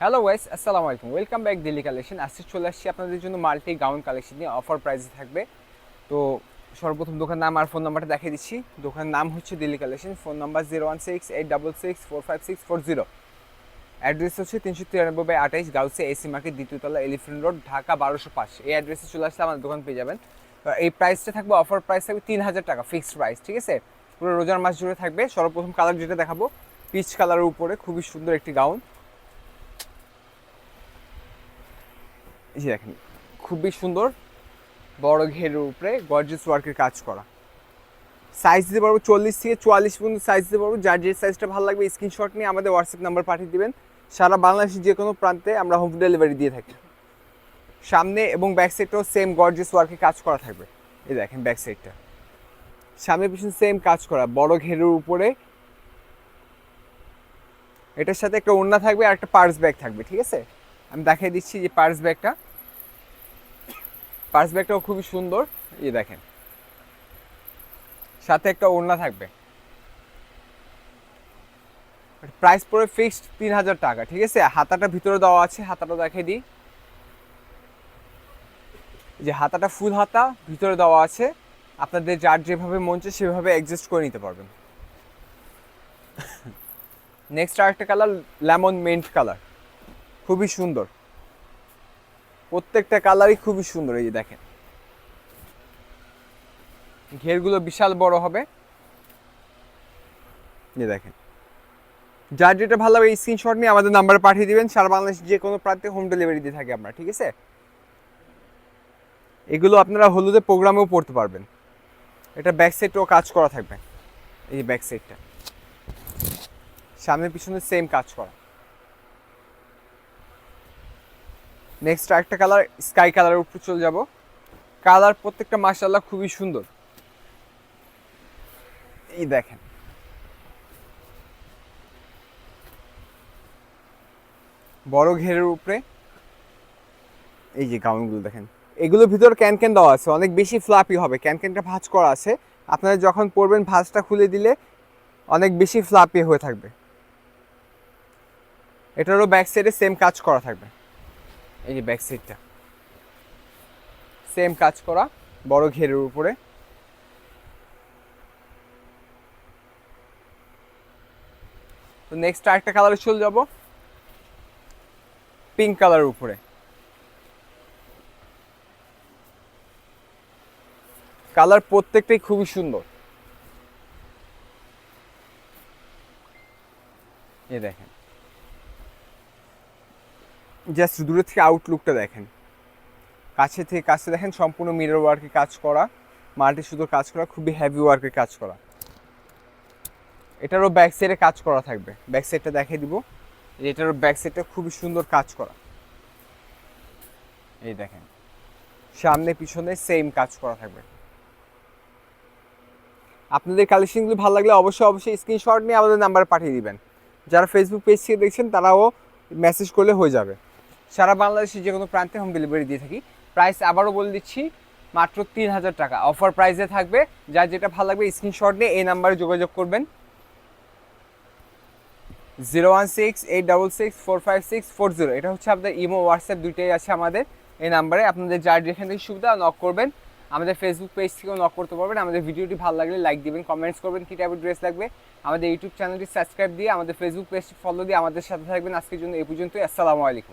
Hello guys, আসসালামু আলাইকুম। Welcome back Delhi collection. আজকে চলে আসছি আপনাদের জন্য মাল্টি গাউন কালেকশন নিয়ে, অফার প্রাইসে থাকবে। তো সর্বপ্রথম দোকান নাম আর ফোন নাম্বারটা দেখিয়ে দিচ্ছি। দোকানের নাম হচ্ছে Delhi collection, phone number 016-866-45640। Address হচ্ছে 393/28 গাউসে এসি মার্কেট, দ্বিতীয় তলা, এলিফ্যান্ট রোড, ঢাকা 1205। এই অ্যাড্রেসে চলে আসলে আমাদের দোকান পেয়ে যাবেন। তো এই প্রাইসটা থাকবে, অফার প্রাইস থাকবে 3000 টাকা, ফিক্সড প্রাইস, ঠিক আছে? পুরো রোজার মাস জুড়ে থাকবে। সর্বপ্রথম কালার যেটা দেখাবো, পিচ কালারের উপরে খুবই সুন্দর একটি গাউন। এই যে দেখেন, খুবই সুন্দর বড় ঘেরের উপরে গর্জিয়াস ওয়ার্কের কাজ করা। সাইজ দিতে পারবো 40 থেকে 44 পর্যন্ত সাইজ দিতে পারবো। যার যে সাইজটা ভালো লাগবে স্ক্রিনশট নিয়ে আমাদের হোয়াটসঅ্যাপ নাম্বার পাঠিয়ে দিবেন। সারা বাংলাদেশের যে কোনো প্রান্তে আমরা হোম ডেলিভারি দিয়ে থাকি। সামনে এবং ব্যাক সাইডটাও সেম গর্জিয়াস ওয়ার্কের কাজ করা থাকবে। এই দেখেন ব্যাক সাইডটা, সামনে পিছনে সেম কাজ করা বড় ঘেরের উপরে। এটার সাথে একটা ওড়না থাকবে আর একটা পার্স ব্যাগ থাকবে, ঠিক আছে? আমি দেখিয়ে দিচ্ছি যে পার্স ব্যাগটাও খুবই সুন্দর। এই দেখেন, সাথে একটা ওড়না থাকবে। প্রাইস পড়ে ফিক্সড 3000 টাকা, ঠিক আছে? হাতাটা ভিতরে দেওয়া আছে, হাতাটা দেখাই দিই। যে হাতাটা ফুল হাতা ভিতরে দেওয়া আছে, আপনাদের যার যেভাবে মন চায় সেভাবে অ্যাডজাস্ট করে নিতে পারবেন। নেক্সট আরেকটা কালার, লেমন মিন্ট কালার, খুবই সুন্দর। প্রত্যেকটা কালারই খুবই সুন্দর। এই যে দেখেন, ঘেরগুলো বিশাল বড় হবে। এই দেখেন, যার যেটা ভালো হবে স্ক্রিনশট নিয়ে আমাদের নাম্বারে পাঠিয়ে দিবেন। সারা বাংলাদেশ যে কোনো প্রান্তে হোম ডেলিভারি দিয়ে থাকি আমরা, ঠিক আছে? এগুলো আপনারা হলুদে প্রোগ্রামেও পড়তে পারবেন। এটা ব্যাক সাইডটাও কাজ করা থাকবে। এই ব্যাক সাইডটা সামনে পিছনে সেম কাজ করা। নেক্সট আরেকটা কালার, স্কাই কালারের উপর চলে যাব। কালার প্রত্যেকটা মাশাআল্লাহ খুবই সুন্দর। এই দেখেন, বড় ঘেরের উপরে এই যে গাউনগুলো দেখেন, এগুলোর ভিতর ক্যান দেওয়া আছে, অনেক বেশি ফ্লাপি হবে। ক্যানটা ভাঁজ করা আছে, আপনারা যখন পরবেন ভাঁজটা খুলে দিলে অনেক বেশি ফ্লাপি হয়ে থাকবে। এটারও ব্যাক সাইডে সেম কাজ করা থাকবে। এই যে ব্যাক সাইডটা সেম কাজ করা বড় ঘেরের উপরে। তো নেক্সট আরেকটা কালারে চলে যাব, পিঙ্ক কালারের উপরে। কালার প্রত্যেকটাই খুবই সুন্দর। এই দেখেন, জাস্ট দূরে থেকে আউটলুকটা দেখেন, কাছে দেখেন সম্পূর্ণ মিরর ওয়ার্কের কাজ করা, মাল্টি সুতোর কাজ করা, খুবই হেভি ওয়ার্কের কাজ করা। এটারও ব্যাক সাইডে কাজ করা থাকবে। ব্যাক সাইডটা দেখিয়ে দিব। এটারও ব্যাক সাইডটা খুবই সুন্দর কাজ করা। এই দেখেন, সামনে পিছনে সেম কাজ করা থাকবে। আপনাদের কালেকশনগুলো ভালো লাগলে অবশ্যই স্ক্রিনশট নিয়ে আমাদের নাম্বারে পাঠিয়ে দিবেন। যারা ফেসবুক পেজ থেকে দেখছেন তারাও মেসেজ করলে হয়ে যাবে। সারা বাংলাদেশে যে কোনো প্রান্তে হোম ডেলিভারি দিয়ে থাকি। প্রাইস আবারও বলে দিচ্ছি, মাত্র 3000 টাকা অফার প্রাইসে থাকবে। যার যেটা ভালো লাগবে স্ক্রিনশট নিয়ে এই নাম্বারে যোগাযোগ করবেন। 016-866-45640, এটা হচ্ছে আপনাদের ইমো হোয়াটসঅ্যাপ দুইটাই আছে আমাদের এই নাম্বারে। আপনাদের যার যেখান থেকে সুবিধা নক করবেন। আমাদের ফেসবুক পেজ থেকেও নক করতে পারবেন। আমাদের ভিডিওটি ভালো লাগলে লাইক দিবেন, কমেন্টস করবেন কী টাইপের ড্রেস লাগবে। আমাদের ইউটিউব চ্যানেলটি সাবস্ক্রাইব দিয়ে, আমাদের ফেসবুক পেজটি ফলো দিয়ে আমাদের সাথে থাকবেন। আজকের জন্য এই পর্যন্তই। আসসালামু আলাইকুম।